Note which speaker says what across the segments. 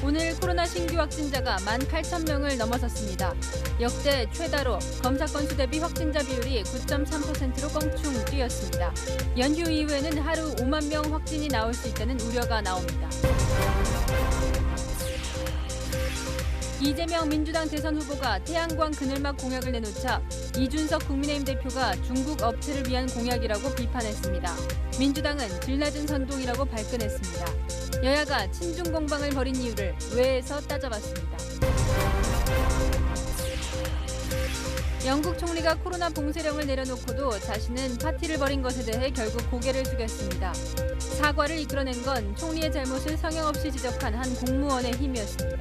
Speaker 1: 오늘 코로나 신규 확진자가 18,000명을 넘어섰습니다. 역대 최다로 검사 건수 대비 확진자 비율이 9.3%로 껑충 뛰었습니다. 연휴 이후에는 하루 5만 명 확진이 나올 수 있다는 우려가 나옵니다. 이재명 민주당 대선 후보가 태양광 그늘막 공약을 내놓자 이준석 국민의힘 대표가 중국 업체를 위한 공약이라고 비판했습니다. 민주당은 질 낮은 선동이라고 발끈했습니다. 여야가 친중 공방을 벌인 이유를 외에서 따져봤습니다. 영국 총리가 코로나 봉쇄령을 내려놓고도 자신은 파티를 벌인 것에 대해 결국 고개를 숙였습니다. 사과를 이끌어낸 건 총리의 잘못을 성역없이 지적한 한 공무원의 힘이었습니다.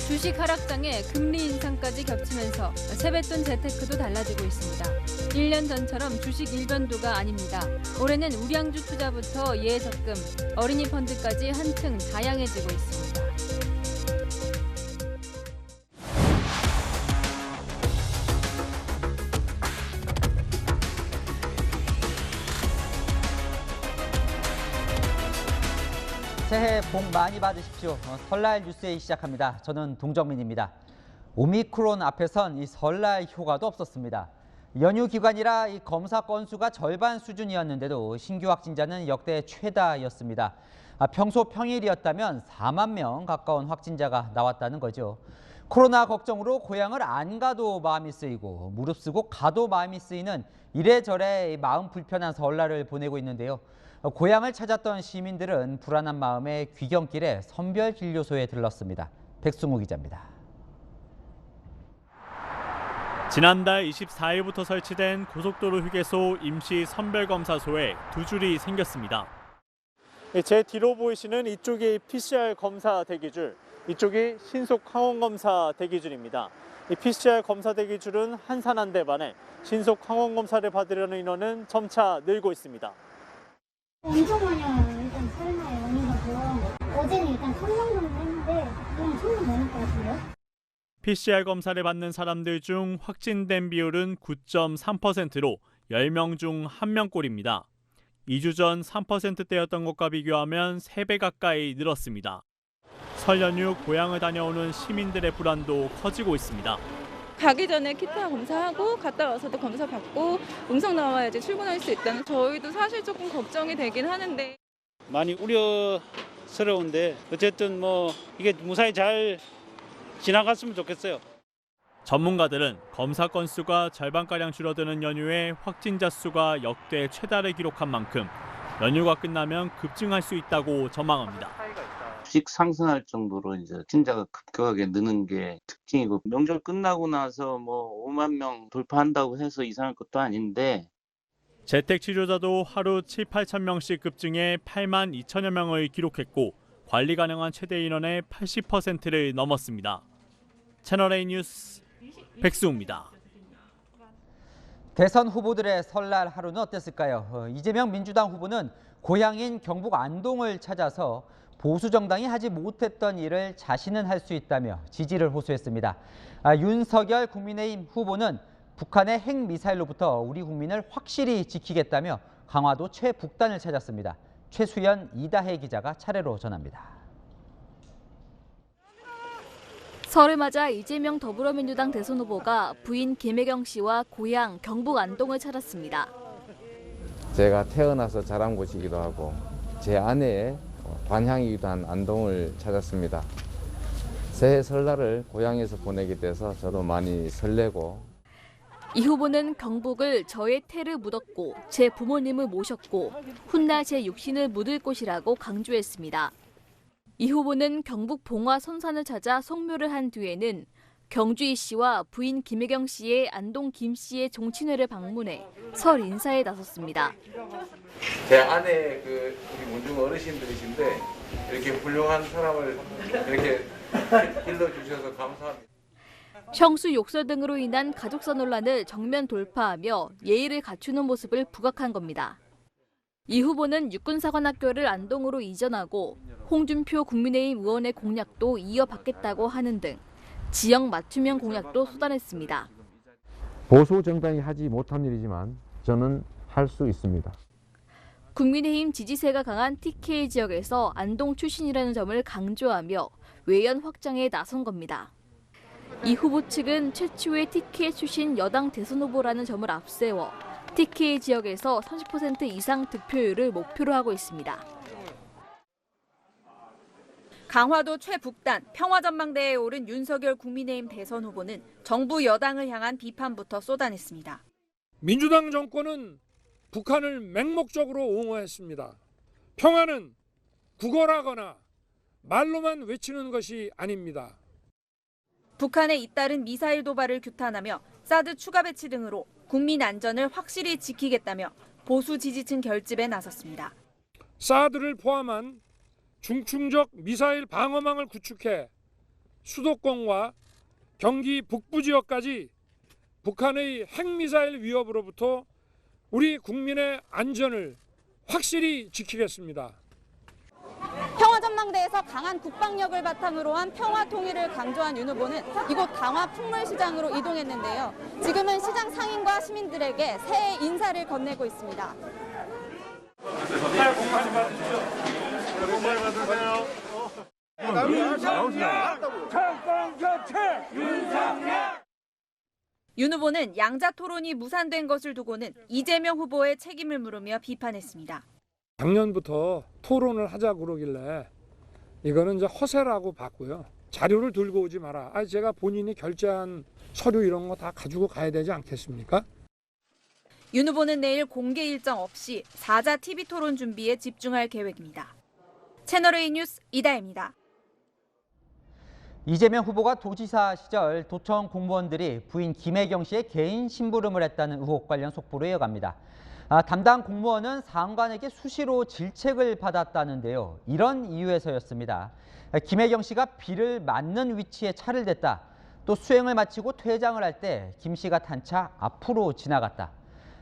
Speaker 1: 주식 하락장에 금리 인상까지 겹치면서 세뱃돈 재테크도 달라지고 있습니다. 1년 전처럼 주식 일변도가 아닙니다. 올해는 우량주 투자부터 예적금, 어린이 펀드까지 한층 다양해지고 있습니다.
Speaker 2: 새해 복 많이 받으십시오. 설날 뉴스에 시작합니다. 저는 동정민입니다. 오미크론 앞에선 이 설날 효과도 없었습니다. 연휴 기간이라 이 검사 건수가 절반 수준이었는데도 신규 확진자는 역대 최다였습니다. 평소 평일이었다면 4만 명 가까운 확진자가 나왔다는 거죠. 코로나 걱정으로 고향을 안 가도 마음이 쓰이고 무릅쓰고 가도 마음이 쓰이는 이래저래 마음 불편한 설날을 보내고 있는데요. 고향을 찾았던 시민들은 불안한 마음에 귀경길에 선별진료소에 들렀습니다. 백승우 기자입니다.
Speaker 3: 지난달 24일부터 설치된 고속도로 휴게소 임시 선별검사소에 두 줄이 생겼습니다. 제 뒤로 보이시는 이쪽이 PCR 검사 대기줄, 이쪽이 신속 항원검사 대기줄입니다. 이 PCR 검사 대기줄은 한산한데 반해 신속 항원검사를 받으려는 인원은 점차 늘고 있습니다.
Speaker 4: 엄청 많이 와요. 일단 설날 연휴가고 어제는 일단 1,000명 정도 했는데 오늘 1,000명 넘을 것 같은데요?
Speaker 3: PCR 검사를 받는 사람들 중 확진된 비율은 9.3%로 10명 중 1명꼴입니다. 2주 전 3%대였던 것과 비교하면 3배 가까이 늘었습니다. 설 연휴 고향을 다녀오는 시민들의 불안도 커지고 있습니다.
Speaker 5: 가기 전에 키트 검사하고 갔다 와서도 검사 받고 음성 나와야지 출근할 수 있다는 저희도 사실 조금 걱정이 되긴 하는데
Speaker 6: 많이 우려스러운데 어쨌든 이게 무사히 잘 지나갔으면 좋겠어요.
Speaker 3: 전문가들은 검사 건수가 절반가량 줄어드는 연휴에 확진자 수가 역대 최다를 기록한 만큼 연휴가 끝나면 급증할 수 있다고 전망합니다.
Speaker 7: 주식 상승할 정도로 이제 확진자가 급격하게 느는 게 특징이고 명절 끝나고 나서 5만 명 돌파한다고 해서 이상할 것도 아닌데
Speaker 3: 재택 치료자도 하루 7, 8천 명씩 급증해 8만 2천여 명을 기록했고 관리 가능한 최대 인원의 80%를 넘었습니다. 채널A 뉴스 백수우입니다.
Speaker 2: 대선 후보들의 설날 하루는 어땠을까요? 이재명 민주당 후보는 고향인 경북 안동을 찾아서 보수 정당이 하지 못했던 일을 자신은 할 수 있다며 지지를 호소했습니다. 윤석열 국민의힘 후보는 북한의 핵미사일로부터 우리 국민을 확실히 지키겠다며 강화도 최북단을 찾았습니다. 최수연, 이다혜 기자가 차례로 전합니다.
Speaker 8: 설을 맞아 이재명 더불어민주당 대선 후보가 부인 김혜경 씨와 고향 경북 안동을 찾았습니다.
Speaker 9: 제가 태어나서 자란 곳이기도 하고 제 아내의 관향이기도 한 안동을 찾았습니다. 새해 설날을 고향에서 보내게 돼서 저도 많이 설레고
Speaker 8: 이 후보는 경북을 저의 태를 묻었고 제 부모님을 모셨고 훗날 제 육신을 묻을 곳이라고 강조했습니다. 이 후보는 경북 봉화 선산을 찾아 성묘를 한 뒤에는 경주 이 씨와 부인 김혜경 씨의 안동 김 씨의 종친회를 방문해 설 인사에 나섰습니다.
Speaker 9: 제 아내 우리 문중 어르신들이신데 이렇게 훌륭한 사람을 이렇게 길러주셔서 감사합니다.
Speaker 8: 형수 욕설 등으로 인한 가족사 논란을 정면 돌파하며 예의를 갖추는 모습을 부각한 겁니다. 이 후보는 육군사관학교를 안동으로 이전하고 홍준표 국민의힘 의원의 공약도 이어받겠다고 하는 등 지역 맞춤형 공약도 쏟아냈습니다.
Speaker 10: 보수 정당이 하지 못한 일이지만 저는 할 수 있습니다.
Speaker 8: 국민의힘 지지세가 강한 TK 지역에서 안동 출신이라는 점을 강조하며 외연 확장에 나선 겁니다. 이 후보 측은 최초의 TK 출신 여당 대선 후보라는 점을 앞세워 TK 지역에서 30% 이상 득표율을 목표로 하고 있습니다.
Speaker 10: 강화도 최북단 평화전망대에 오른 윤석열 국민의힘 대선 후보는 정부 여당을 향한 비판부터 쏟아냈습니다.
Speaker 11: 민주당 정권은 북한을 맹목적으로 옹호했습니다. 평화는 구걸하거나 말로만 외치는 것이 아닙니다.
Speaker 10: 북한에 잇따른 미사일 도발을 규탄하며 사드 추가 배치 등으로 국민 안전을 확실히 지키겠다며 보수 지지층 결집에 나섰습니다.
Speaker 11: 사드를 포함한 중충적 미사일 방어망을 구축해 수도권과 경기 북부 지역까지 북한의 핵미사일 위협으로부터 우리 국민의 안전을 확실히 지키겠습니다.
Speaker 10: 평화전망대에서 강한 국방력을 바탕으로 한 평화 통일을 강조한 윤 후보는 이곳 강화 풍물시장으로 이동했는데요. 지금은 시장 상인과 시민들에게 새해 인사를 건네고 있습니다.
Speaker 3: 새해 복 많이 받으십시오. 새해 복 많이 받으세요.
Speaker 10: 윤 후보는 양자 토론이 무산된 것을 두고는 이재명 후보의 책임을 물으며 비판했습니다.
Speaker 11: 작년부터 토론을 하자고 그러길래 이거는 이제 허세라고 봤고요. 자료를 들고 오지 마라. 제가 본인이 결제한 서류 이런 거 다 가지고 가야 되지 않겠습니까?
Speaker 10: 윤 후보는 내일 공개 일정 없이 4자 TV 토론 준비에 집중할 계획입니다. 채널A 뉴스 이다혜입니다.
Speaker 2: 이재명 후보가 도지사 시절 도청 공무원들이 부인 김혜경 씨의 개인 심부름을 했다는 의혹 관련 속보로 이어갑니다. 담당 공무원은 상관에게 수시로 질책을 받았다는데요. 이런 이유에서였습니다. 김혜경 씨가 비를 맞는 위치에 차를 댔다. 또 수행을 마치고 퇴장을 할 때 김 씨가 탄 차 앞으로 지나갔다.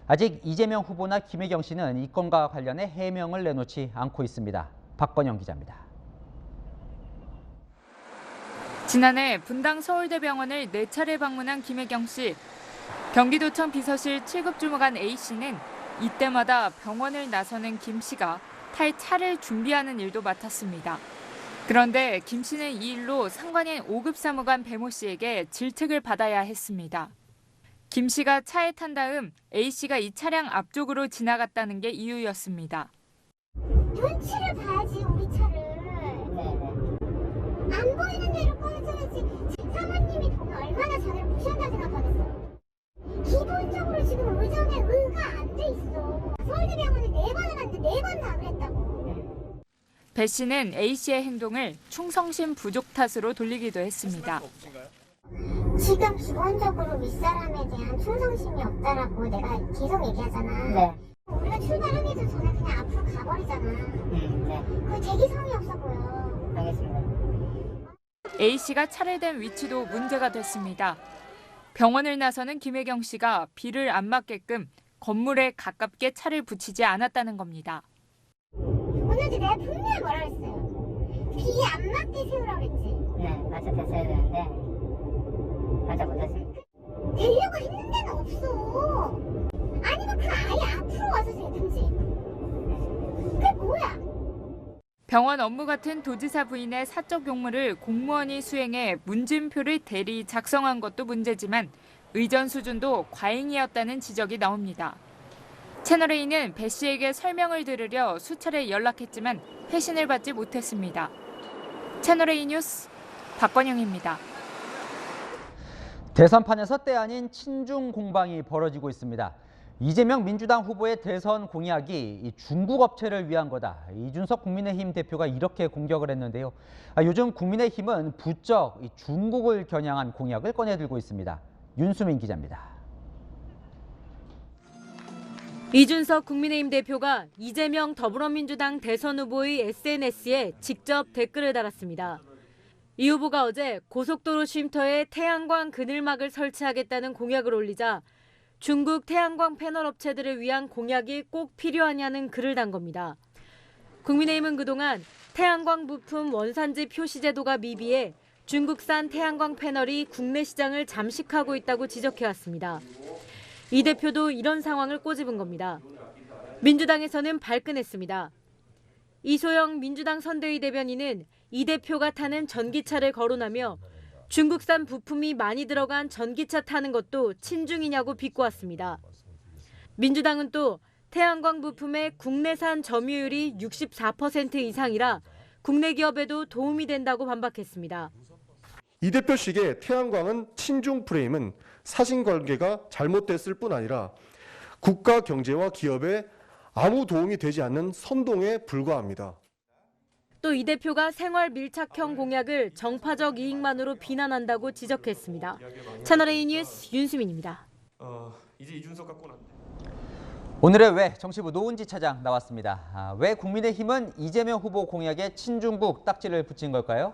Speaker 2: 아직 이재명 후보나 김혜경 씨는 이 건과 관련해 해명을 내놓지 않고 있습니다. 박건영 기자입니다.
Speaker 12: 지난해 분당 서울대병원을 4차례 방문한 김혜경 씨. 경기도청 비서실 7급 주무관 A씨는 이때마다 병원을 나서는 김 씨가 탈 차를 준비하는 일도 맡았습니다. 그런데 김 씨는 이 일로 상관인 5급 사무관 배모 씨에게 질책을 받아야 했습니다. 김 씨가 차에 탄 다음 A씨가 이 차량 앞쪽으로 지나갔다는 게 이유였습니다.
Speaker 4: 눈치를 봐야지 우리 차를. 안 보이는 데로 꺼내줘야지. 사모님이 보면 얼마나 자네를 무시한다 생각하겠어. 기본적으로 지금 의전에 의가 안 돼 있어. 서울대병원에 4번을 갔는데 4번 다 그랬다고.
Speaker 12: 배 씨는 A 씨의 행동을 충성심 부족 탓으로 돌리기도 했습니다.
Speaker 4: 지금 기본적으로 윗사람에 대한 충성심이 없다라고 내가 계속 얘기하잖아. 네. 우리가 출발하기도 전에 그냥 앞으로 가버리잖아. 네. 그 대기성이 없어 보여. 알겠습니다.
Speaker 12: A 씨가 차를 댄 위치도 문제가 됐습니다. 병원을 나서는 김혜경 씨가 비를 안 맞게끔 건물에 가깝게 차를 붙이지 않았다는 겁니다.
Speaker 4: 오늘도 내가 분명히 뭐라 그랬어요. 비 안 맞게 세우라고 그랬지. 네, 맞아 됐어야 되는데 맞아 못했어요. 되려고 했는 데는 없어. 아니면 그 아예 앞으로 와서 세든지. 그게 뭐야?
Speaker 12: 병원 업무 같은 도지사 부인의 사적 용무를 공무원이 수행해 문진표를 대리 작성한 것도 문제지만 의전 수준도 과잉이었다는 지적이 나옵니다. 채널A는 배 씨에게 설명을 들으려 수차례 연락했지만 회신을 받지 못했습니다. 채널A 뉴스 박건영입니다.
Speaker 2: 대선판에서 때 아닌 친중 공방이 벌어지고 있습니다. 이재명 민주당 후보의 대선 공약이 중국 업체를 위한 거다. 이준석 국민의힘 대표가 이렇게 공격을 했는데요. 요즘 국민의힘은 부쩍 중국을 겨냥한 공약을 꺼내들고 있습니다. 윤수민 기자입니다.
Speaker 13: 이준석 국민의힘 대표가 이재명 더불어민주당 대선 후보의 SNS에 직접 댓글을 달았습니다. 이 후보가 어제 고속도로 쉼터에 태양광 그늘막을 설치하겠다는 공약을 올리자 중국 태양광 패널 업체들을 위한 공약이 꼭 필요하냐는 글을 단 겁니다. 국민의힘은 그동안 태양광 부품 원산지 표시 제도가 미비해 중국산 태양광 패널이 국내 시장을 잠식하고 있다고 지적해왔습니다. 이 대표도 이런 상황을 꼬집은 겁니다. 민주당에서는 발끈했습니다. 이소영 민주당 선대위 대변인은 이 대표가 타는 전기차를 거론하며 중국산 부품이 많이 들어간 전기차 타는 것도 친중이냐고 비꼬았습니다. 민주당은 또 태양광 부품의 국내산 점유율이 64% 이상이라 국내 기업에도 도움이 된다고 반박했습니다.
Speaker 14: 이 대표식의 태양광은 친중 프레임은 사실관계가 잘못됐을 뿐 아니라 국가 경제와 기업에 아무 도움이 되지 않는 선동에 불과합니다.
Speaker 13: 또 이 대표가 생활 밀착형 공약을 정파적 이익만으로 비난한다고 지적했습니다. 채널A 뉴스 윤수민입니다.
Speaker 15: 이제 이준석 갖고 난.
Speaker 2: 오늘의 왜 정치부 노은지 차장 나왔습니다. 왜 국민의힘은 이재명 후보 공약에 친중국 딱지를 붙인 걸까요?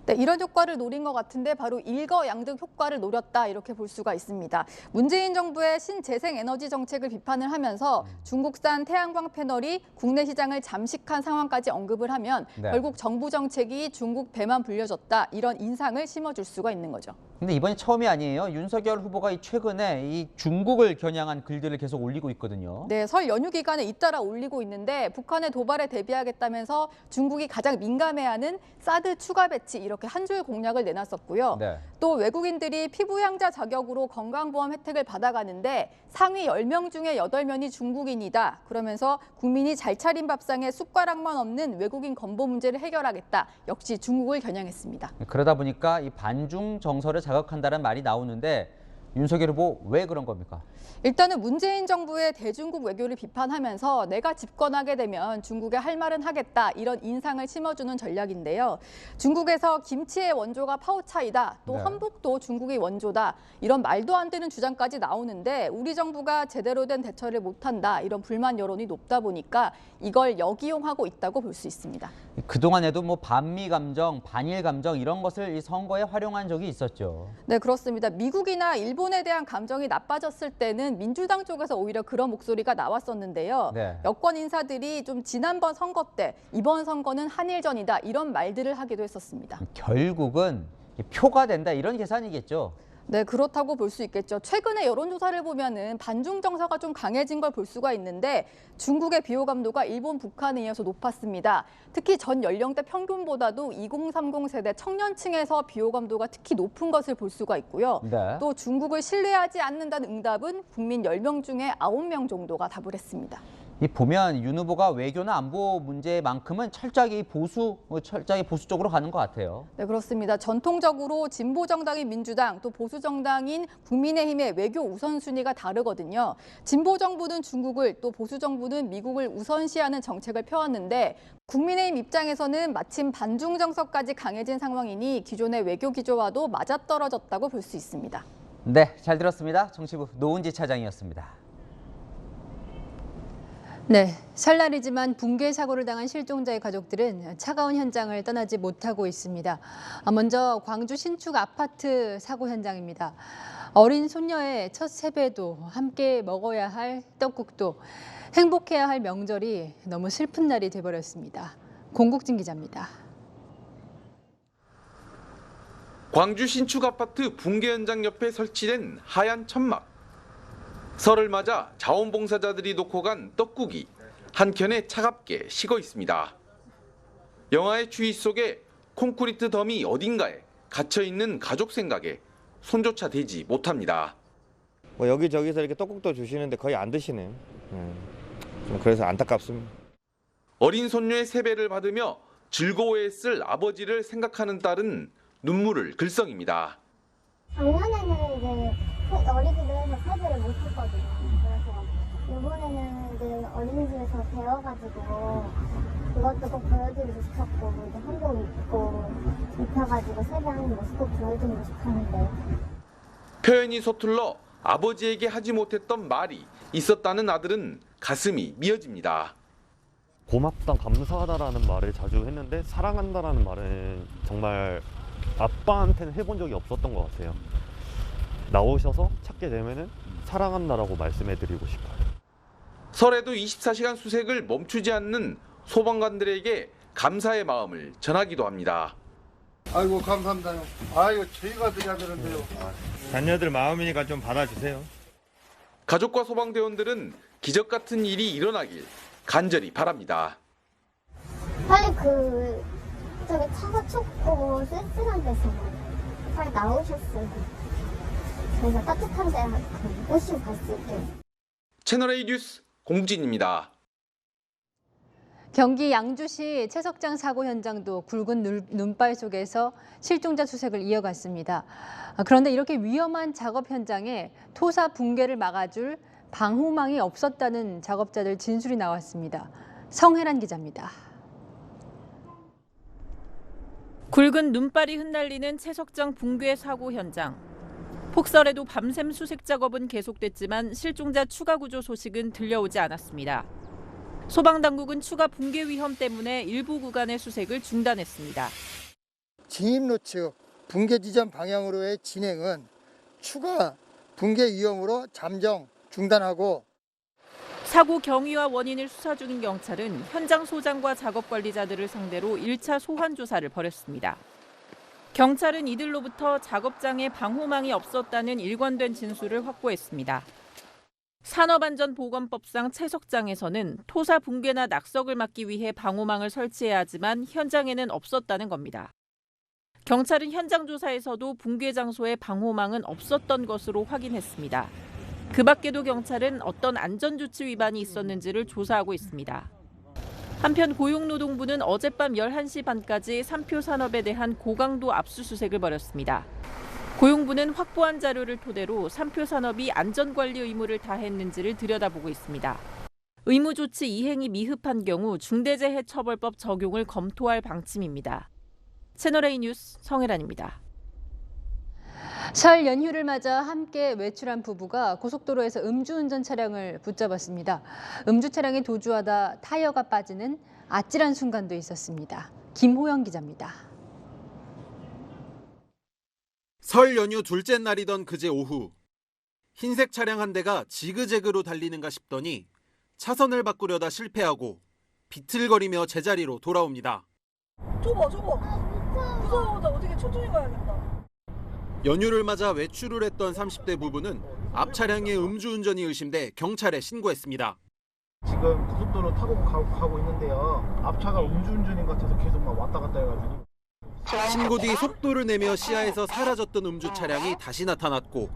Speaker 16: 네, 이런 효과를 노린 것 같은데 바로 일거양득 효과를 노렸다 이렇게 볼 수가 있습니다. 문재인 정부의 신재생에너지 정책을 비판을 하면서 중국산 태양광 패널이 국내 시장을 잠식한 상황까지 언급을 하면 결국 정부 정책이 중국 배만 불려졌다 이런 인상을 심어줄 수가 있는 거죠.
Speaker 2: 근데 이번이 처음이 아니에요. 윤석열 후보가 최근에 이 중국을 겨냥한 글들을 계속 올리고 있거든요.
Speaker 16: 네, 설 연휴 기간에 잇따라 올리고 있는데 북한의 도발에 대비하겠다면서 중국이 가장 민감해하는 사드 추가 배치 이렇게 한 줄 공약을 내놨었고요. 또 외국인들이 피부양자 자격으로 건강보험 혜택을 받아가는데 상위 10명 중에 8명이 중국인이다. 그러면서 국민이 잘 차린 밥상에 숟가락만 없는 외국인 건보 문제를 해결하겠다. 역시 중국을 겨냥했습니다.
Speaker 2: 그러다 보니까 이 반중 정서를 자극한다는 말이 나오는데 윤석열 후보 왜 그런 겁니까?
Speaker 16: 일단은 문재인 정부의 대중국 외교를 비판하면서 내가 집권하게 되면 중국에 할 말은 하겠다 이런 인상을 심어주는 전략인데요. 중국에서 김치의 원조가 파우차이다. 또 한복도 중국의 원조다. 이런 말도 안 되는 주장까지 나오는데 우리 정부가 제대로 된 대처를 못한다. 이런 불만 여론이 높다 보니까 이걸 역이용하고 있다고 볼 수 있습니다.
Speaker 2: 그동안에도 뭐 반미 감정, 반일 감정 이런 것을 이 선거에 활용한 적이 있었죠.
Speaker 16: 네, 그렇습니다. 미국이나 일본에 대한 감정이 나빠졌을 때는 민주당 쪽에서 오히려 그런 목소리가 나왔었는데요. 여권 인사들이 좀 지난번 선거 때 이번 선거는 한일전이다 이런 말들을 하기도 했었습니다.
Speaker 2: 결국은 표가 된다 이런 계산이겠죠.
Speaker 16: 네, 그렇다고 볼 수 있겠죠. 최근에 여론조사를 보면은 반중 정서가 좀 강해진 걸 볼 수가 있는데 중국의 비호감도가 일본, 북한에 이어서 높았습니다. 특히 전 연령대 평균보다도 2030 세대 청년층에서 비호감도가 특히 높은 것을 볼 수가 있고요. 또 중국을 신뢰하지 않는다는 응답은 국민 10명 중에 9명 정도가 답을 했습니다.
Speaker 2: 이 보면 윤 후보가 외교나 안보 문제만큼은 철저히 보수 쪽으로 가는 것 같아요.
Speaker 16: 네, 그렇습니다. 전통적으로 진보 정당인 민주당 또 보수 정당인 국민의힘의 외교 우선순위가 다르거든요. 진보 정부는 중국을 또 보수 정부는 미국을 우선시하는 정책을 펴왔는데 국민의힘 입장에서는 마침 반중 정서까지 강해진 상황이니 기존의 외교 기조와도 맞아떨어졌다고 볼 수 있습니다.
Speaker 2: 네, 잘 들었습니다. 정치부 노은지 차장이었습니다.
Speaker 1: 네, 설날이지만 붕괴 사고를 당한 실종자의 가족들은 차가운 현장을 떠나지 못하고 있습니다. 먼저 광주 신축 아파트 사고 현장입니다. 어린 손녀의 첫 세배도 함께 먹어야 할 떡국도 행복해야 할 명절이 너무 슬픈 날이 돼버렸습니다. 공국진 기자입니다.
Speaker 17: 광주 신축 아파트 붕괴 현장 옆에 설치된 하얀 천막. 설을 맞아 자원봉사자들이 놓고 간 떡국이 한켠에 차갑게 식어 있습니다. 영화의 추위 속에 콘크리트 더미 어딘가에 갇혀있는 가족 생각에 손조차 대지 못합니다.
Speaker 18: 여기저기서 이렇게 떡국도 주시는데 거의 안 드시네요. 좀 그래서 안타깝습니다.
Speaker 17: 어린 손녀의 세배를 받으며 즐거워했을 아버지를 생각하는 딸은 눈물을 글썽입니다.
Speaker 4: 작년에는 이제 어린이집에서 세배를 못 했거든요. 그래서 이번에는 이제 어린이집에서 배워가지고 그것도 꼭 보여드리고 싶었고 이제 한복 입고 입혀가지고 세배하는 모습 꼭 보여드리고 싶었는데
Speaker 17: 표현이 서툴러 아버지에게 하지 못했던 말이 있었다는 아들은 가슴이 미어집니다.
Speaker 15: 고맙다, 감사하다라는 말을 자주 했는데 사랑한다라는 말은 정말 아빠한테는 해본 적이 없었던 것 같아요. 나오셔서 찾게 되면은 사랑한다라고 말씀해드리고 싶어요.
Speaker 17: 설에도 24시간 수색을 멈추지 않는 소방관들에게 감사의 마음을 전하기도 합니다.
Speaker 19: 아이고 감사합니다요. 아이고 저희가 드려야 되는데요.
Speaker 18: 자녀들 마음이니까 좀 받아주세요.
Speaker 17: 가족과 소방대원들은 기적 같은 일이 일어나길 간절히 바랍니다.
Speaker 4: 빨리 저기 차가 춥고 쓸쓸한 데서 빨리 나오셨어요. 그래서 따뜻한 데 모시고 갈 수 있게.
Speaker 17: 채널A 뉴스 공진입니다.
Speaker 1: 경기 양주시 채석장 사고 현장도 굵은 눈발 속에서 실종자 수색을 이어갔습니다. 그런데 이렇게 위험한 작업 현장에 토사 붕괴를 막아줄 방호망이 없었다는 작업자들 진술이 나왔습니다. 성혜란 기자입니다.
Speaker 20: 굵은 눈발이 흩날리는 채석장 붕괴 사고 현장. 폭설에도 밤샘 수색 작업은 계속됐지만 실종자 추가 구조 소식은 들려오지 않았습니다. 소방당국은 추가 붕괴 위험 때문에 일부 구간의 수색을 중단했습니다.
Speaker 21: 진입로 측 붕괴 지점 방향으로의 진행은 추가 붕괴 위험으로 잠정 중단하고,
Speaker 20: 사고 경위와 원인을 수사 중인 경찰은 현장 소장과 작업 관리자들을 상대로 1차 소환 조사를 벌였습니다. 경찰은 이들로부터 작업장에 방호망이 없었다는 일관된 진술을 확보했습니다. 산업안전보건법상 채석장에서는 토사 붕괴나 낙석을 막기 위해 방호망을 설치해야 하지만 현장에는 없었다는 겁니다. 경찰은 현장 조사에서도 붕괴 장소에 방호망은 없었던 것으로 확인했습니다. 그 밖에도 경찰은 어떤 안전조치 위반이 있었는지를 조사하고 있습니다. 한편 고용노동부는 어젯밤 11시 반까지 삼표 산업에 대한 고강도 압수수색을 벌였습니다. 고용부는 확보한 자료를 토대로 삼표 산업이 안전관리 의무를 다했는지를 들여다보고 있습니다. 의무 조치 이행이 미흡한 경우 중대재해처벌법 적용을 검토할 방침입니다. 채널A 뉴스 성혜란입니다.
Speaker 1: 설 연휴를 맞아 함께 외출한 부부가 고속도로에서 음주운전 차량을 붙잡았습니다. 음주 차량이 도주하다 타이어가 빠지는 아찔한 순간도 있었습니다. 김호영 기자입니다.
Speaker 22: 설 연휴 둘째 날이던 그제 오후, 흰색 차량 한 대가 지그재그로 달리는가 싶더니 차선을 바꾸려다 실패하고 비틀거리며 제자리로 돌아옵니다.
Speaker 23: 저거 무서워. 나 어떻게 천천히 가야겠다.
Speaker 22: 연휴를 맞아 외출을 했던 30대 부부는 앞 차량의 음주운전이 의심돼 경찰에 신고했습니다.
Speaker 24: 지금 고속도로 타고 가고 있는데요. 앞차가 음주운전인 것 같아서 계속 막 왔다 갔다 해가지고.
Speaker 22: 신고 뒤 속도를 내며 시야에서 사라졌던 음주 차량이 다시 나타났고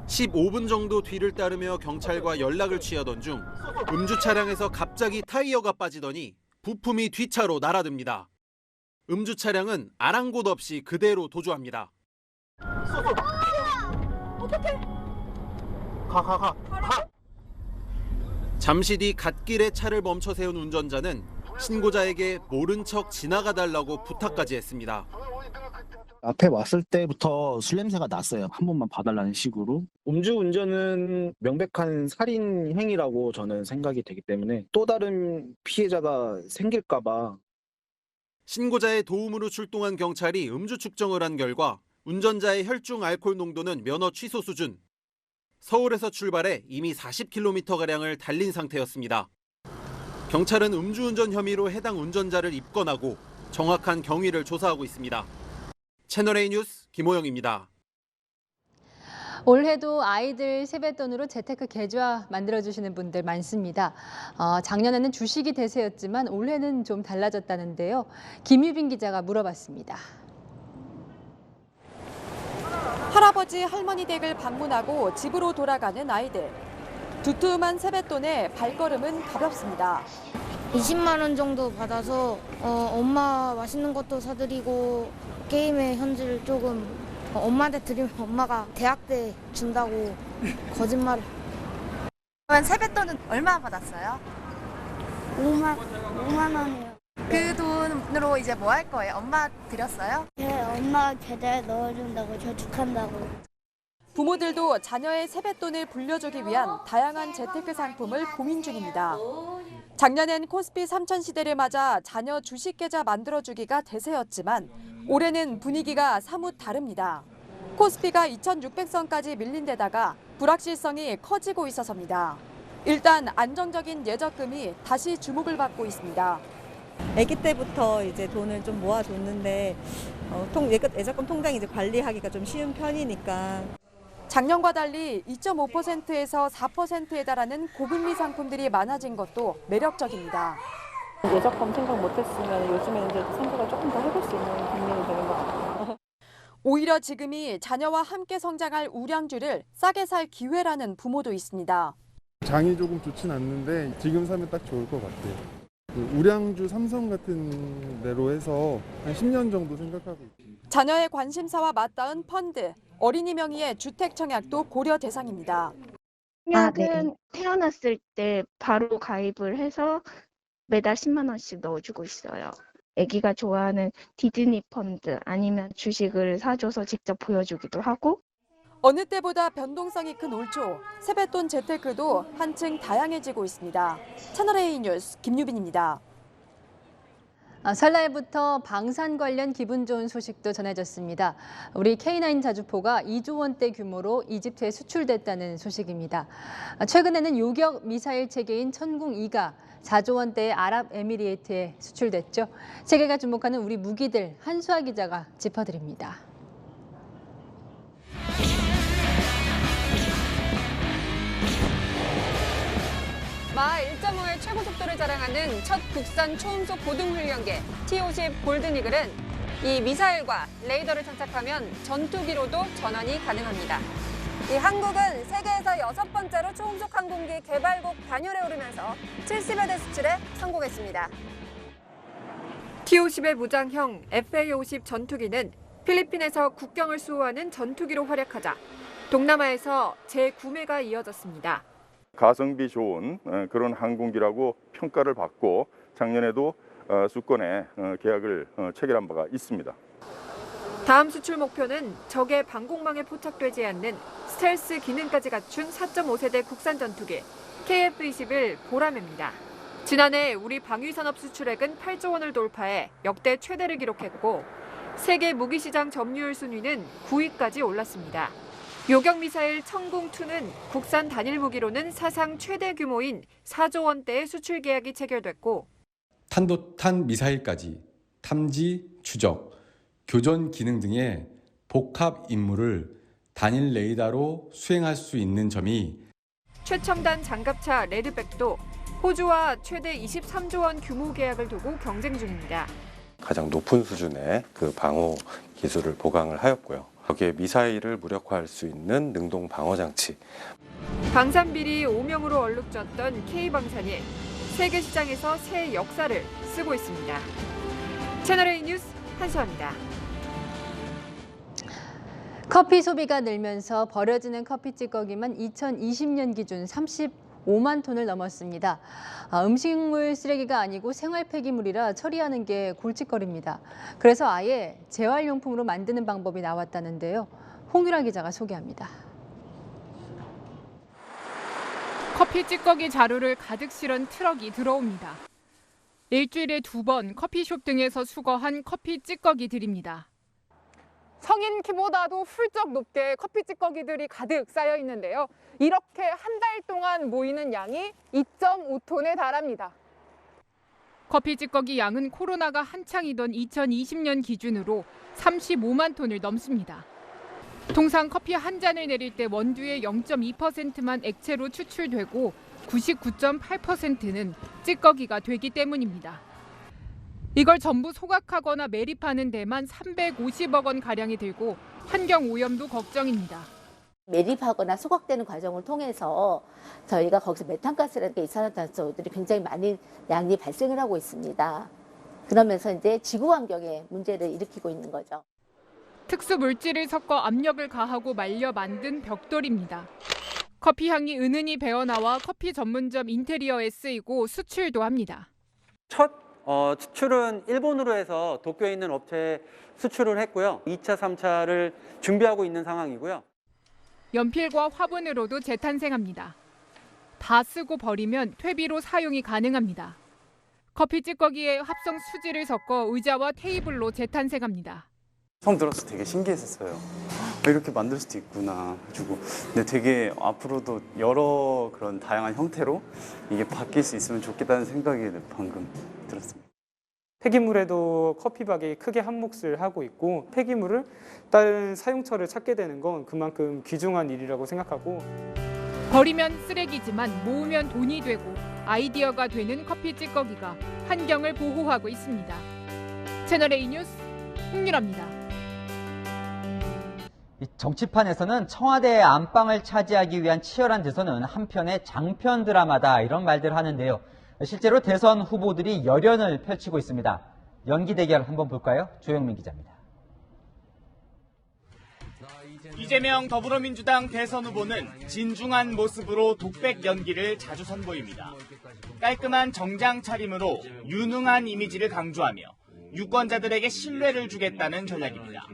Speaker 22: 15분 정도 뒤를 따르며 경찰과 연락을 취하던 중 음주 차량에서 갑자기 타이어가 빠지더니 부품이 뒷차로 날아듭니다. 음주 차량은 아랑곳 없이 그대로 도주합니다.
Speaker 23: 어떡해?
Speaker 24: 가.
Speaker 22: 잠시 뒤 갓길에 차를 멈춰 세운 운전자는 신고자에게 모른 척 지나가달라고 부탁까지 했습니다.
Speaker 25: 앞에 왔을 때부터 술 냄새가 났어요. 한 번만 봐달라는 식으로. 음주운전은 명백한 살인 행위라고 저는 생각이 되기 때문에 또 다른 피해자가 생길까 봐.
Speaker 22: 신고자의 도움으로 출동한 경찰이 음주 측정을 한 결과 운전자의 혈중 알코올 농도는 면허 취소 수준. 서울에서 출발해 이미 40km가량을 달린 상태였습니다. 경찰은 음주운전 혐의로 해당 운전자를 입건하고 정확한 경위를 조사하고 있습니다. 채널A 뉴스 김호영입니다.
Speaker 1: 올해도 아이들 세뱃돈으로 재테크 계좌 만들어주시는 분들 많습니다. 작년에는 주식이 대세였지만 올해는 좀 달라졌다는데요. 김유빈 기자가 물어봤습니다.
Speaker 10: 할아버지 할머니 댁을 방문하고 집으로 돌아가는 아이들. 두툼한 세뱃돈에 발걸음은 가볍습니다.
Speaker 26: 20만 원 정도 받아서 엄마 맛있는 것도 사드리고 게임에 현질 조금 엄마한테 드리면 엄마가 대학 때 준다고 거짓말을.
Speaker 27: 그러면 세뱃돈은 얼마 받았어요?
Speaker 26: 5만 원이요.
Speaker 27: 그 돈으로 이제 뭐 할 거예요? 엄마 드렸어요?
Speaker 26: 네, 엄마가 계좌에 넣어준다고 저축한다고.
Speaker 10: 부모들도 자녀의 세뱃돈을 불려주기 위한 다양한 재테크 상품을 고민 중입니다. 작년엔 코스피 3000 시대를 맞아 자녀 주식 계좌 만들어주기가 대세였지만 올해는 분위기가 사뭇 다릅니다. 코스피가 2600선까지 밀린 데다가 불확실성이 커지고 있어서입니다. 일단 안정적인 예적금이 다시 주목을 받고 있습니다.
Speaker 23: 아기 때부터 이제 돈을 좀 모아뒀는데 예적금 통장 이제 관리하기가 좀 쉬운 편이니까.
Speaker 10: 작년과 달리 2.5%에서 4%에 달하는 고금리 상품들이 많아진 것도 매력적입니다.
Speaker 3: 예적금 생각 못했으면 요즘에는 이제 생각을 조금 더 해볼 수 있는 국민이 되는 것 같아요.
Speaker 10: 오히려 지금이 자녀와 함께 성장할 우량주를 싸게 살 기회라는 부모도 있습니다.
Speaker 5: 장이 조금 좋진 않는데 지금 사면 딱 좋을 것 같아요. 우량주 삼성 같은 데로 해서 한 10년 정도 생각하고 있습니다.
Speaker 10: 자녀의 관심사와 맞닿은 펀드, 어린이 명의의 주택 청약도 고려 대상입니다.
Speaker 6: 청약은 태어났을 때 바로 가입을 해서 매달 10만 원씩 넣어주고 있어요. 아기가 좋아하는 디즈니 펀드 아니면 주식을 사줘서 직접 보여주기도 하고.
Speaker 10: 어느 때보다 변동성이 큰 올 초, 세뱃돈 재테크도 한층 다양해지고 있습니다. 채널A 뉴스 김유빈입니다.
Speaker 1: 설날부터 방산 관련 기분 좋은 소식도 전해졌습니다. 우리 K9 자주포가 2조 원대 규모로 이집트에 수출됐다는 소식입니다. 최근에는 요격 미사일 체계인 천궁2가 4조 원대의 아랍에미리에이트에 수출됐죠. 세계가 주목하는 우리 무기들 한수아 기자가 짚어드립니다.
Speaker 7: 마하 1.5의 최고 속도를 자랑하는 첫 국산 초음속 고등훈련계 T-50 골든이글은 이 미사일과 레이더를 장착하면 전투기로도 전환이 가능합니다. 이 한국은 세계에서 6번째로 초음속 항공기 개발국 단열에 오르면서 70여 대 수출에 성공했습니다.
Speaker 10: T-50의 무장형 FA-50 전투기는 필리핀에서 국경을 수호하는 전투기로 활약하자 동남아에서 재구매가 이어졌습니다.
Speaker 8: 가성비 좋은 그런 항공기라고 평가를 받고 작년에도 수건의 계약을 체결한 바가 있습니다.
Speaker 10: 다음 수출 목표는 적의 방공망에 포착되지 않는 스텔스 기능까지 갖춘 4.5세대 국산 전투기 KF-21 보라매입니다. 지난해 우리 방위산업 수출액은 8조 원을 돌파해 역대 최대를 기록했고 세계 무기시장 점유율 순위는 9위까지 올랐습니다. 요격미사일 천궁2는 국산 단일 무기로는 사상 최대 규모인 4조 원대의 수출 계약이 체결됐고
Speaker 9: 탄도탄 미사일까지 탐지, 추적, 교전 기능 등의 복합 임무를 단일 레이더로 수행할 수 있는 점이
Speaker 10: 최첨단 장갑차 레드백도 호주와 최대 23조 원 규모 계약을 두고 경쟁 중입니다.
Speaker 11: 가장 높은 수준의 그 방호 기술을 보강을 하였고요. 여기에 미사일을 무력화할 수 있는 능동 방어 장치.
Speaker 10: 방산비리 오명으로 얼룩졌던 K방산이 세계 시장에서 새 역사를 쓰고 있습니다. 채널A 뉴스 한수아입니다.
Speaker 1: 커피 소비가 늘면서 버려지는 커피 찌꺼기만 2020년 기준 35만 톤을 넘었습니다. 음식물 쓰레기가 아니고 생활 폐기물이라 처리하는 게 골칫거리입니다. 그래서 아예 재활용품으로 만드는 방법이 나왔다는데요. 홍유라 기자가 소개합니다.
Speaker 28: 커피 찌꺼기 자루를 가득 실은 트럭이 들어옵니다. 일주일에 2번 커피숍 등에서 수거한 커피 찌꺼기들입니다.
Speaker 29: 성인 키보다도 훌쩍 높게 커피 찌꺼기들이 가득 쌓여 있는데요. 이렇게 한 달 동안 모이는 양이 2.5톤에 달합니다.
Speaker 28: 커피 찌꺼기 양은 코로나가 한창이던 2020년 기준으로 35만 톤을 넘습니다. 통상 커피 한 잔을 내릴 때 원두의 0.2%만 액체로 추출되고 99.8%는 찌꺼기가 되기 때문입니다. 이걸 전부 소각하거나 매립하는 데만 350억 원 가량이 들고 환경 오염도 걱정입니다.
Speaker 30: 매립하거나 소각되는 과정을 통해서 저희가 거기서 메탄가스라는 게 이산화탄소들이 굉장히 많은 양이 발생을 하고 있습니다. 그러면서 이제 지구 환경에 문제를 일으키고 있는 거죠.
Speaker 28: 특수 물질을 섞어 압력을 가하고 말려 만든 벽돌입니다. 커피 향이 은은히 배어나와 커피 전문점 인테리어에 쓰이고 수출도 합니다.
Speaker 31: 첫 수출은 일본으로 해서 도쿄에 있는 업체에 수출을 했고요. 2차, 3차를 준비하고 있는 상황이고요.
Speaker 28: 연필과 화분으로도 재탄생합니다. 다 쓰고 버리면 퇴비로 사용이 가능합니다. 커피 찌꺼기에 합성 수지를 섞어 의자와 테이블로 재탄생합니다.
Speaker 32: 처음 들었을 때 되게 신기했었어요. 이렇게 만들 수도 있구나. 그리고 근데 되게 앞으로도 여러 그런 다양한 형태로 이게 바뀔 수 있으면 좋겠다는 생각이 방금 들었습니다.
Speaker 2: 폐기물에도 커피박이 크게 한 몫을 하고 있고 폐기물을 다른 사용처를 찾게 되는 건 그만큼 귀중한 일이라고 생각하고
Speaker 28: 버리면 쓰레기지만 모으면 돈이 되고 아이디어가 되는 커피 찌꺼기가 환경을 보호하고 있습니다. 채널A 뉴스 홍유라입니다.
Speaker 4: 정치판에서는 청와대의 안방을 차지하기 위한 치열한 대선은 한편의 장편 드라마다 이런 말들을 하는데요. 실제로 대선 후보들이 열연을 펼치고 있습니다. 연기 대결 한번 볼까요? 조영민 기자입니다.
Speaker 12: 이재명 더불어민주당 대선 후보는 진중한 모습으로 독백 연기를 자주 선보입니다. 깔끔한 정장 차림으로 유능한 이미지를 강조하며 유권자들에게 신뢰를 주겠다는 전략입니다.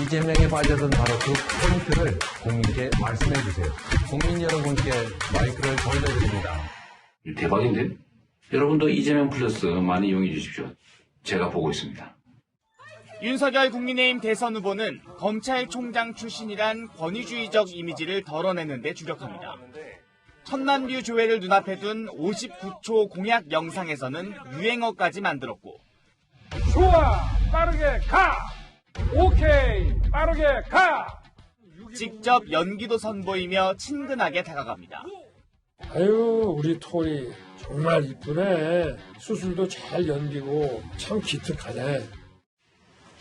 Speaker 13: 이재명에 빠져든 바로 그 포인트를 국민께 말씀해 주세요. 국민 여러분께 마이크를 돌려드립니다.
Speaker 14: 대박인데? 여러분도 이재명 플러스 많이 이용해 주십시오. 제가 보고 있습니다.
Speaker 12: 윤석열 국민의힘 대선 후보는 검찰총장 출신이란 권위주의적 이미지를 덜어내는 데 주력합니다. 1000만 뷰 조회를 눈앞에 둔 59초 공약 영상에서는 유행어까지 만들었고
Speaker 15: 좋아! 빠르게 가! 오케이! 빠르게 가!
Speaker 12: 직접 연기도 선보이며 친근하게 다가갑니다.
Speaker 15: 아유, 우리 토리 정말 이쁘네. 수술도 잘 연기고 참 기특하네.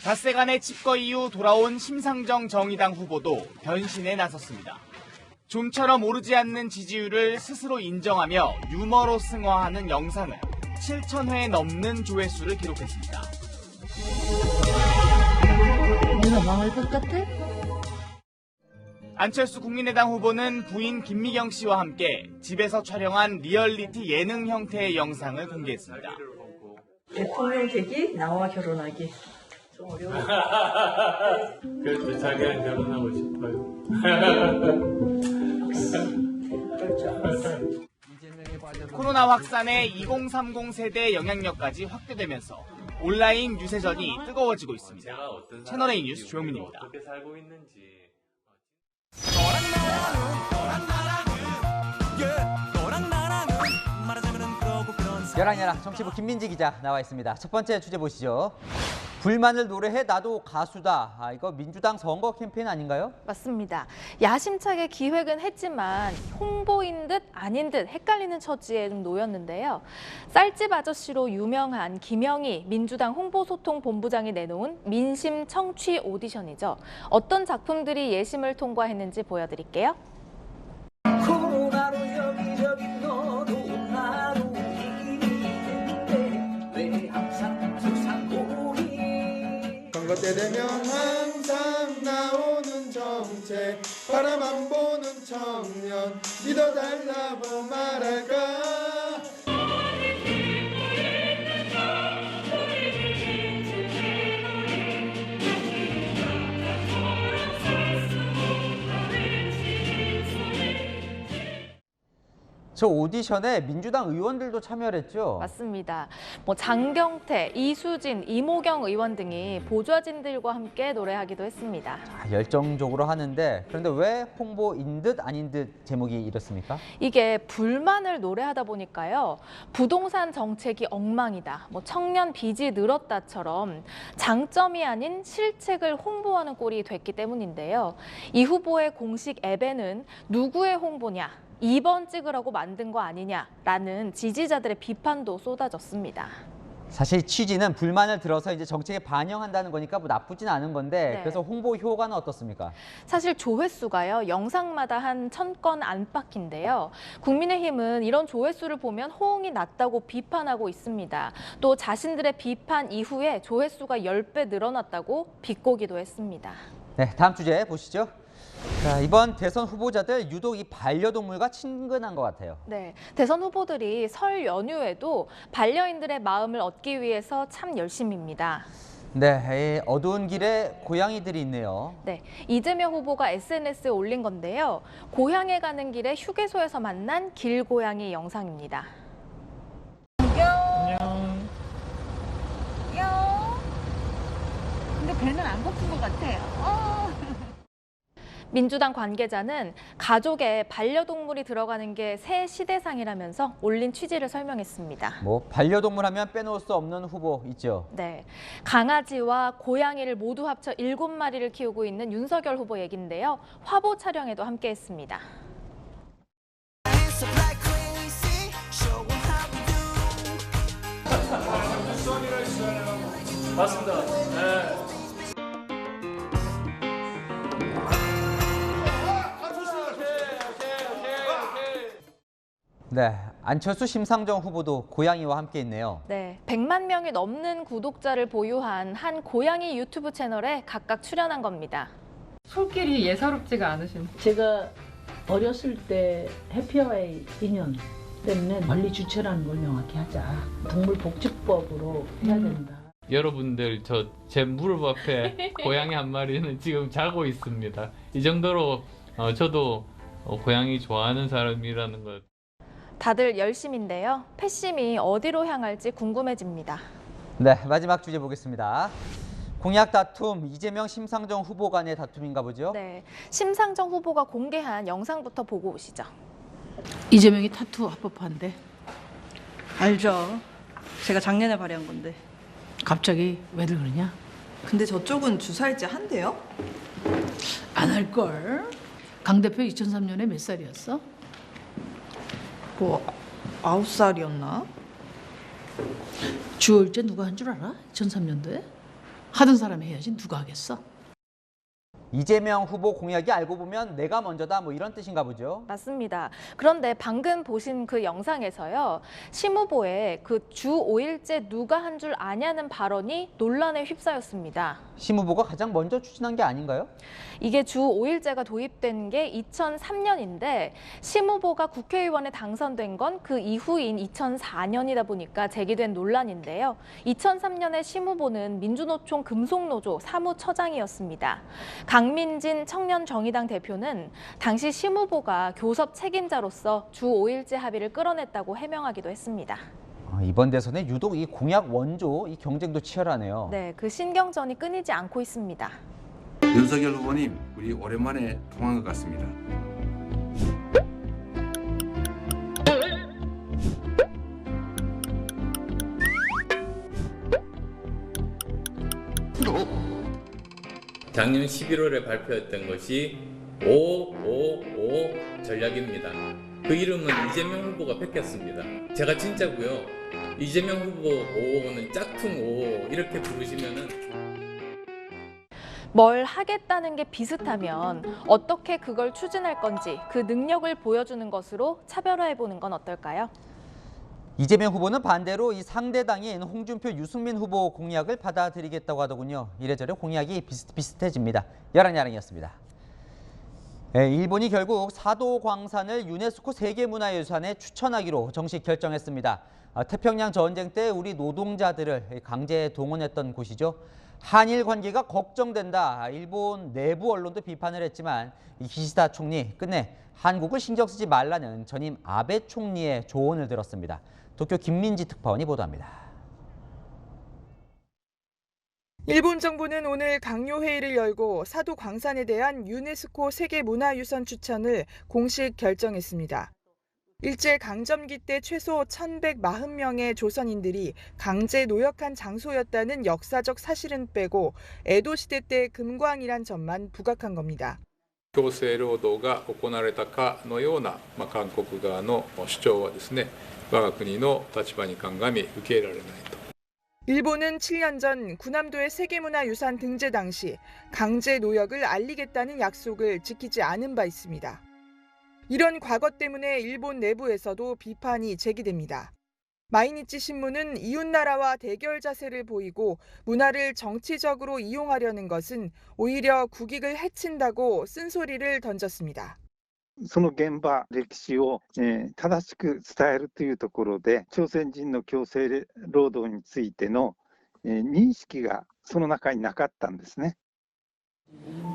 Speaker 12: 닷새간의 칩거 이후 돌아온 심상정 정의당 후보도 변신에 나섰습니다. 좀처럼 오르지 않는 지지율을 스스로 인정하며 유머로 승화하는 영상은 7,000회 넘는 조회수를 기록했습니다.
Speaker 16: 내가 망할 것 같아?
Speaker 12: 안철수 국민의당 후보는 부인 김미경 씨와 함께 집에서 촬영한 리얼리티 예능 형태의 영상을 공개했습니다.
Speaker 23: 대통령 되기, 나와 결혼하기. 좀 어려워.
Speaker 15: 그래도 자기랑 결혼하고 싶어요.
Speaker 12: 코로나 확산에 2030 세대의 영향력까지 확대되면서 온라인 유세전이 뜨거워지고 있습니다. 채널A 뉴스 조영민입니다.
Speaker 4: 열한야랑 정치부 김민지 기자 나와 있습니다. 첫 번째 주제 보시죠. 불만을 노래해 나도 가수다. 이거 민주당 선거 캠페인 아닌가요?
Speaker 17: 맞습니다. 야심차게 기획은 했지만 홍보인 듯 아닌 듯 헷갈리는 처지에 좀 놓였는데요. 쌀집 아저씨로 유명한 김영희 민주당 홍보소통본부장이 내놓은 민심 청취 오디션이죠. 어떤 작품들이 예심을 통과했는지 보여드릴게요.
Speaker 23: 코로나로 여기저기 너도 나도 이기는데 왜 항상 소상공인
Speaker 5: 선거 때 되면 항상 나오는 정책 바람 안 보는 청년 믿어달라고 말할까.
Speaker 4: 저 오디션에 민주당 의원들도 참여를 했죠?
Speaker 17: 맞습니다. 장경태, 이수진, 이모경 의원 등이 보좌진들과 함께 노래하기도 했습니다.
Speaker 4: 열정적으로 하는데 그런데 왜 홍보인 듯 아닌 듯 제목이 이렇습니까?
Speaker 17: 이게 불만을 노래하다 보니까요. 부동산 정책이 엉망이다, 청년 빚이 늘었다처럼 장점이 아닌 실책을 홍보하는 꼴이 됐기 때문인데요. 이 후보의 공식 앱에는 누구의 홍보냐, 2번 찍으라고 만든 거 아니냐라는 지지자들의 비판도 쏟아졌습니다.
Speaker 4: 사실 취지는 불만을 들어서 이제 정책에 반영한다는 거니까 나쁘진 않은 건데
Speaker 17: 네.
Speaker 4: 그래서 홍보 효과는 어떻습니까?
Speaker 17: 사실 조회수가요, 영상마다 한 1000건 안팎인데요. 국민의힘은 이런 조회수를 보면 호응이 낮다고 비판하고 있습니다. 또 자신들의 비판 이후에 조회수가 10배 늘어났다고 비꼬기도 했습니다.
Speaker 4: 네, 다음 주제 보시죠. 자, 이번 대선 후보자들 유독 이 반려동물과 친근한 것 같아요.
Speaker 17: 네, 대선 후보들이 설 연휴에도 반려인들의 마음을 얻기 위해서 참 열심입니다.
Speaker 4: 네, 어두운 길에 고양이들이 있네요.
Speaker 17: 네, 이재명 후보가 SNS에 올린 건데요. 고향에 가는 길에 휴게소에서 만난 길고양이 영상입니다.
Speaker 23: 안녕. 근데 배는 안 고픈 것 같아요.
Speaker 17: 민주당 관계자는 가족에 반려동물이 들어가는 게 새 시대상이라면서 올린 취지를 설명했습니다.
Speaker 4: 반려동물 하면 빼놓을 수 없는 후보 있죠.
Speaker 17: 네, 강아지와 고양이를 모두 합쳐 7마리를 키우고 있는 윤석열 후보 얘긴데요. 화보 촬영에도 함께했습니다.
Speaker 15: 맞습니다. 네.
Speaker 4: 네, 안철수 심상정 후보도 고양이와 함께 있네요.
Speaker 17: 네, 100만 명이 넘는 구독자를 보유한 한 고양이 유튜브 채널에 각각 출연한 겁니다.
Speaker 28: 손길이 예사롭지가 않으신.
Speaker 16: 제가 어렸을 때 해피아와의 인연 때문에 관리 주체라는 걸 명확히 하자. 동물복지법으로 해야 된다.
Speaker 3: 여러분들 제 무릎 앞에 고양이 한 마리는 지금 자고 있습니다. 이 정도로 저도 고양이 좋아하는 사람이라는 것.
Speaker 17: 다들 열심인데요. 패심이 어디로 향할지 궁금해집니다.
Speaker 4: 네, 마지막 주제 보겠습니다. 공약 다툼, 이재명, 심상정 후보 간의 다툼인가 보죠?
Speaker 17: 네, 심상정 후보가 공개한 영상부터 보고 오시죠.
Speaker 23: 이재명이 타투 합법화인데. 알죠. 제가 작년에 발의한 건데. 갑자기 왜들 그러냐?
Speaker 6: 근데 저쪽은 주사일제 한대요?
Speaker 23: 안 할걸. 강 대표 2003년에 몇 살이었어?
Speaker 6: 뭐 9살이었나?
Speaker 23: 주월제 누가 한 줄 알아? 2003년도에? 하던 사람이 해야지 누가 하겠어?
Speaker 4: 이재명 후보 공약이 알고 보면 내가 먼저다 이런 뜻인가 보죠?
Speaker 17: 맞습니다. 그런데 방금 보신 그 영상에서요. 심 후보의 그 주 5일제 누가 한 줄 아냐는 발언이 논란에 휩싸였습니다.
Speaker 4: 심 후보가 가장 먼저 추진한 게 아닌가요?
Speaker 17: 이게 주 5일제가 도입된 게 2003년인데 심 후보가 국회의원에 당선된 건 그 이후인 2004년이다 보니까 제기된 논란인데요. 2003년에 심 후보는 민주노총 금속노조 사무처장이었습니다. 강민진 청년정의당 대표는 당시 심 후보가 교섭 책임자로서 주 5일제 합의를 끌어냈다고 해명하기도 했습니다.
Speaker 4: 이번 대선에 유독 이 공약 원조 이 경쟁도 치열하네요.
Speaker 17: 네, 그 신경전이 끊이지 않고 있습니다.
Speaker 7: 윤석열 후보님, 우리 오랜만에 통한 것 같습니다.
Speaker 18: 작년 11월에 발표했던 것이 555 전략입니다. 그 이름은 이재명 후보가 뺏겼습니다. 제가 진짜고요. 이재명 후보 555는 짝퉁 555 이렇게 부르시면은
Speaker 17: 뭘 하겠다는 게 비슷하면 어떻게 그걸 추진할 건지 그 능력을 보여주는 것으로 차별화해보는 건 어떨까요?
Speaker 4: 이재명 후보는 반대로 이 상대당인 홍준표, 유승민 후보 공약을 받아들이겠다고 하더군요. 이래저래 공약이 비슷비슷해집니다. 야랑야랑이었습니다. 네, 일본이 결국 사도 광산을 유네스코 세계문화유산에 추천하기로 정식 결정했습니다. 태평양 전쟁 때 우리 노동자들을 강제 동원했던 곳이죠. 한일 관계가 걱정된다. 일본 내부 언론도 비판을 했지만 기시다 총리 끝내 한국을 신경 쓰지 말라는 전임 아베 총리의 조언을 들었습니다. 도쿄 김민지 특파원이 보도합니다.
Speaker 19: 일본 정부는 오늘 강요회의를 열고 사도 광산에 대한 유네스코 세계문화유산 추천을 공식 결정했습니다. 일제강점기 때 최소 1140명의 조선인들이 강제 노역한 장소였다는 역사적 사실은 빼고 에도 시대 때 금광이란 점만 부각한 겁니다. 強制労働が行われたかのような韓国側の主張はですね、我が国の立場に鑑み受け入れられないと。 일본은 7년 전 군함도의 세계문화유산 등재 당시 강제 노역을 알리겠다는 약속을 지키지 않은 바 있습니다. 이런 과거 때문에 일본 내부에서도 비판이 제기됩니다. 마이니치 신문은 이웃나라와 대결 자세를 보이고 문화를 정치적으로 이용하려는 것은 오히려 국익을 해친다고 쓴소리를 던졌습니다.
Speaker 20: その現場、歴史を正しく伝えるというところで、朝鮮人の強制労働についての認識がその中になかったんですね。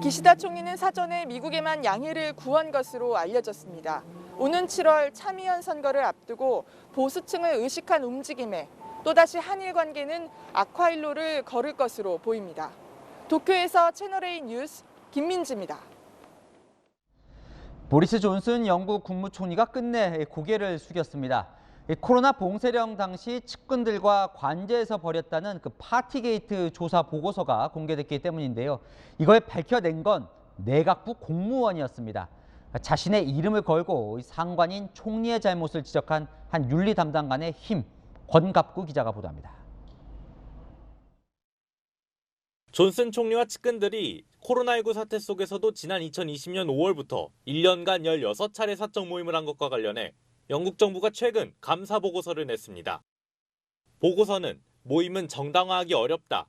Speaker 19: 기시다 총리는 사전에 미국에만 양해를 구한 것으로 알려졌습니다. 오는 7월 참의원 선거를 앞두고 보수층을 의식한 움직임에 또다시 한일 관계는 악화일로를 걸을 것으로 보입니다. 도쿄에서 채널A 뉴스 김민지입니다.
Speaker 4: 보리스 존슨 영국 국무총리가 끝내 고개를 숙였습니다. 코로나 봉쇄령 당시 측근들과 관저에서 벌였다는 그 파티게이트 조사 보고서가 공개됐기 때문인데요. 이걸 밝혀낸 건 내각부 공무원이었습니다. 자신의 이름을 걸고 상관인 총리의 잘못을 지적한 한 윤리 담당관의 힘, 권갑구 기자가 보도합니다.
Speaker 1: 존슨 총리와 측근들이 코로나19 사태 속에서도 지난 2020년 5월부터 1년간 16차례 사적 모임을 한 것과 관련해 영국 정부가 최근 감사 보고서를 냈습니다. 보고서는 모임은 정당화하기 어렵다,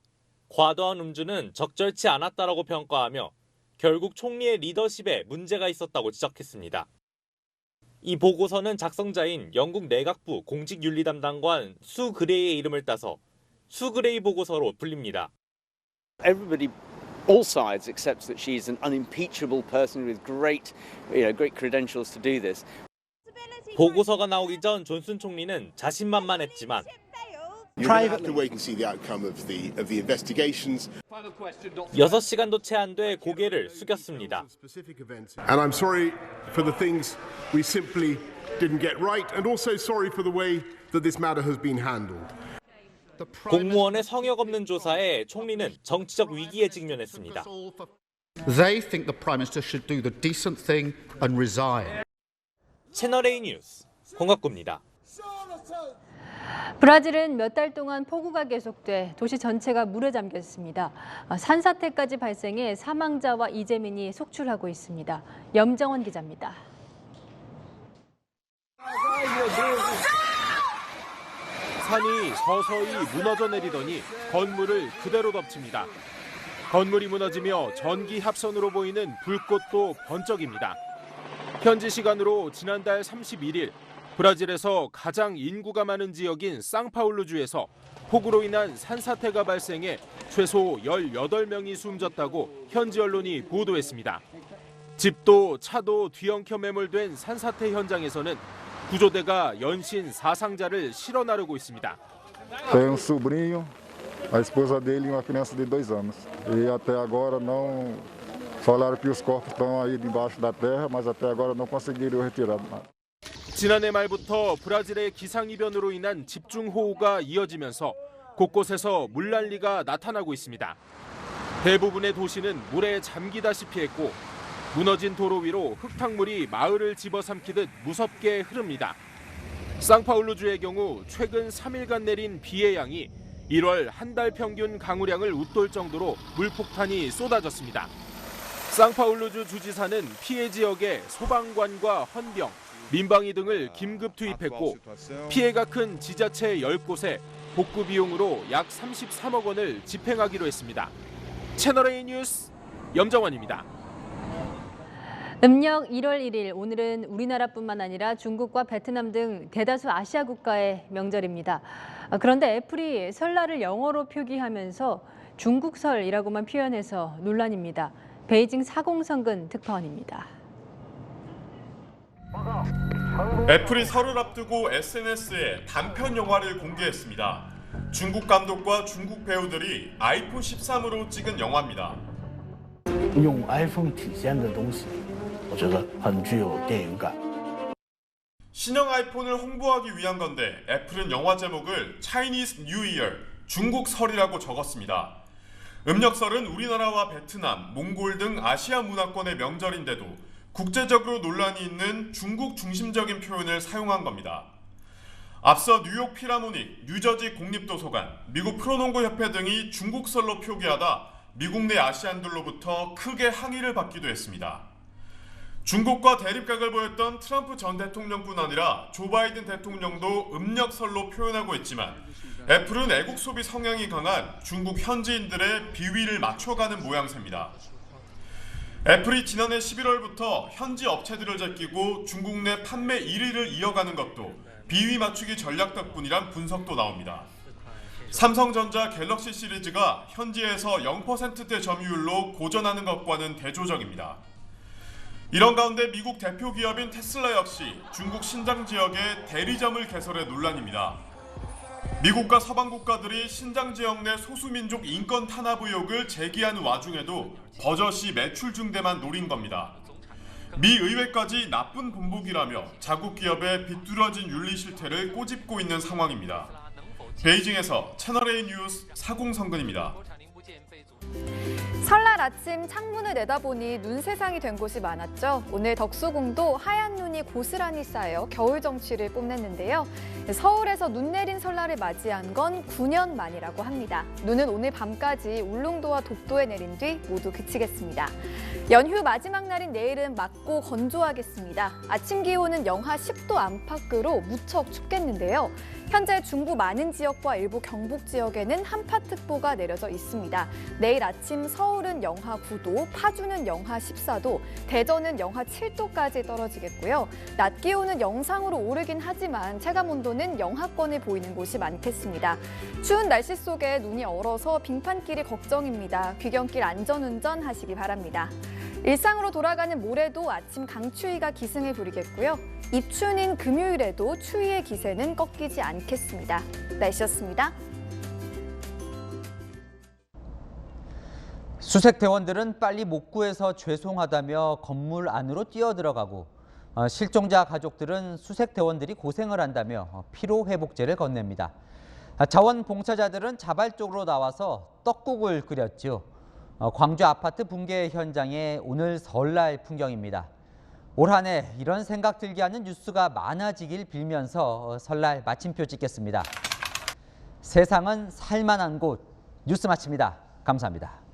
Speaker 1: 과도한 음주는 적절치 않았다라고 평가하며 결국 총리의 리더십에 문제가 있었다고 지적했습니다. 이 보고서는 작성자인 영국 내각부 공직윤리 담당관 수 그레이의 이름을 따서 수 그레이 보고서로 불립니다.
Speaker 8: Everybody, all sides, accepts that she's an unimpeachable person with great credentials to do this.
Speaker 1: 보고서가 나오기 전 존슨 총리는 자신만만했지만
Speaker 9: You have to wait and see the outcome of the investigations.
Speaker 1: 6시간도 채 안 돼 고개를 숙였습니다.
Speaker 9: And I'm sorry for the things we simply didn't get right, and also sorry for the way that this matter has been handled.
Speaker 1: 공무원의 성역 없는 조사에 총리는 정치적 위기에 직면했습니다.
Speaker 10: They think the Prime Minister should do the decent thing and resign.
Speaker 1: 채널A 뉴스 권갑구입니다.
Speaker 11: 브라질은 몇 달 동안 폭우가 계속돼 도시 전체가 물에 잠겼습니다. 산사태까지 발생해 사망자와 이재민이 속출하고 있습니다. 염정원 기자입니다.
Speaker 21: 산이 서서히 무너져 내리더니 건물을 그대로 덮칩니다. 건물이 무너지며 전기 합선으로 보이는 불꽃도 번쩍입니다. 현지 시간으로 지난달 31일 브라질에서 가장 인구가 많은 지역인 상파울루주에서 폭우로 인한 산사태가 발생해 최소 18명이 숨졌다고 현지 언론이 보도했습니다. 집도 차도 뒤엉켜 매몰된 산사태 현장에서는 구조대가 연신 사상자를 실어 나르고 있습니다.
Speaker 22: Tem sobrinho, a esposa dele e uma criança de 2 anos. E até agora não falaram que os corpos estão aí debaixo da terra, mas até agora não conseguiram retirar.
Speaker 21: 지난해 말부터 브라질의 기상이변으로 인한 집중호우가 이어지면서 곳곳에서 물난리가 나타나고 있습니다. 대부분의 도시는 물에 잠기다시피 했고 무너진 도로 위로 흙탕물이 마을을 집어삼키듯 무섭게 흐릅니다. 상파울루주의 경우 최근 3일간 내린 비의 양이 1월 한 달 평균 강우량을 웃돌 정도로 물폭탄이 쏟아졌습니다. 상파울루주 주지사는 피해 지역에 소방관과 헌병, 민방위 등을 긴급 투입했고 피해가 큰 지자체 10곳에 복구 비용으로 약 33억 원을 집행하기로 했습니다. 채널A 뉴스 염정원입니다.
Speaker 11: 음력 1월 1일, 오늘은 우리나라뿐만 아니라 중국과 베트남 등 대다수 아시아 국가의 명절입니다. 그런데 애플이 설날을 영어로 표기하면서 중국설이라고만 표현해서 논란입니다. 베이징 사공성근 특파원입니다.
Speaker 24: 애플이 설을 앞두고 SNS에 단편 영화를 공개했습니다. 중국 감독과 중국 배우들이 아이폰 13으로 찍은 영화입니다.
Speaker 25: 用 iPhone 体现的东西我觉得很具有电影感.
Speaker 24: 신형 아이폰을 홍보하기 위한 건데 애플은 영화 제목을 Chinese New Year, 중국 설이라고 적었습니다. 음력설은 우리나라와 베트남, 몽골 등 아시아 문화권의 명절인데도 국제적으로 논란이 있는 중국 중심적인 표현을 사용한 겁니다. 앞서 뉴욕 필하모닉, 뉴저지 국립도서관, 미국 프로농구 협회 등이 중국설로 표기하다 미국 내 아시안들로부터 크게 항의를 받기도 했습니다. 중국과 대립각을 보였던 트럼프 전 대통령뿐 아니라 조 바이든 대통령도 음력설로 표현하고 있지만 애플은 애국 소비 성향이 강한 중국 현지인들의 비위를 맞춰가는 모양새입니다. 애플이 지난해 11월부터 현지 업체들을 제끼고 중국 내 판매 1위를 이어가는 것도 비위 맞추기 전략 덕분이란 분석도 나옵니다. 삼성전자 갤럭시 시리즈가 현지에서 0%대 점유율로 고전하는 것과는 대조적입니다. 이런 가운데 미국 대표 기업인 테슬라 역시 중국 신장 지역에 대리점을 개설해 논란입니다. 미국과 서방 국가들이 신장 지역 내 소수민족 인권 탄압 의혹을 제기하는 와중에도 버젓이 매출 증대만 노린 겁니다. 미 의회까지 나쁜 본보기라며 자국 기업의 비뚤어진 윤리 실태를 꼬집고 있는 상황입니다. 베이징에서 채널A 뉴스 사공성근입니다.
Speaker 2: 설날 아침 창문을 내다보니 눈 세상이 된 곳이 많았죠. 오늘 덕수궁도 하얀 눈이 고스란히 쌓여 겨울 정취를 뽐냈는데요. 서울에서 눈 내린 설날을 맞이한 건 9년 만이라고 합니다. 눈은 오늘 밤까지 울릉도와 독도에 내린 뒤 모두 그치겠습니다. 연휴 마지막 날인 내일은 맑고 건조하겠습니다. 아침 기온은 영하 10도 안팎으로 무척 춥겠는데요. 현재 중부 많은 지역과 일부 경북 지역에는 한파특보가 내려져 있습니다. 내일 아침 서울은 영하 9도, 파주는 영하 14도, 대전은 영하 7도까지 떨어지겠고요. 낮 기온은 영상으로 오르긴 하지만 체감온도는 영하권을 보이는 곳이 많겠습니다. 추운 날씨 속에 눈이 얼어서 빙판길이 걱정입니다. 귀경길 안전운전 하시기 바랍니다. 일상으로 돌아가는 모레도 아침 강추위가 기승을 부리겠고요. 입춘인 금요일에도 추위의 기세는 꺾이지 않겠습니다. 날씨였습니다.
Speaker 4: 수색대원들은 빨리 못 구해서 죄송하다며 건물 안으로 뛰어들어가고 실종자 가족들은 수색대원들이 고생을 한다며 피로회복제를 건넵니다. 자원봉사자들은 자발적으로 나와서 떡국을 끓였죠. 광주 아파트 붕괴 현장의 오늘 설날 풍경입니다. 올 한 해 이런 생각 들게 하는 뉴스가 많아지길 빌면서 설날 마침표 찍겠습니다. 세상은 살만한 곳 뉴스 마칩니다. 감사합니다.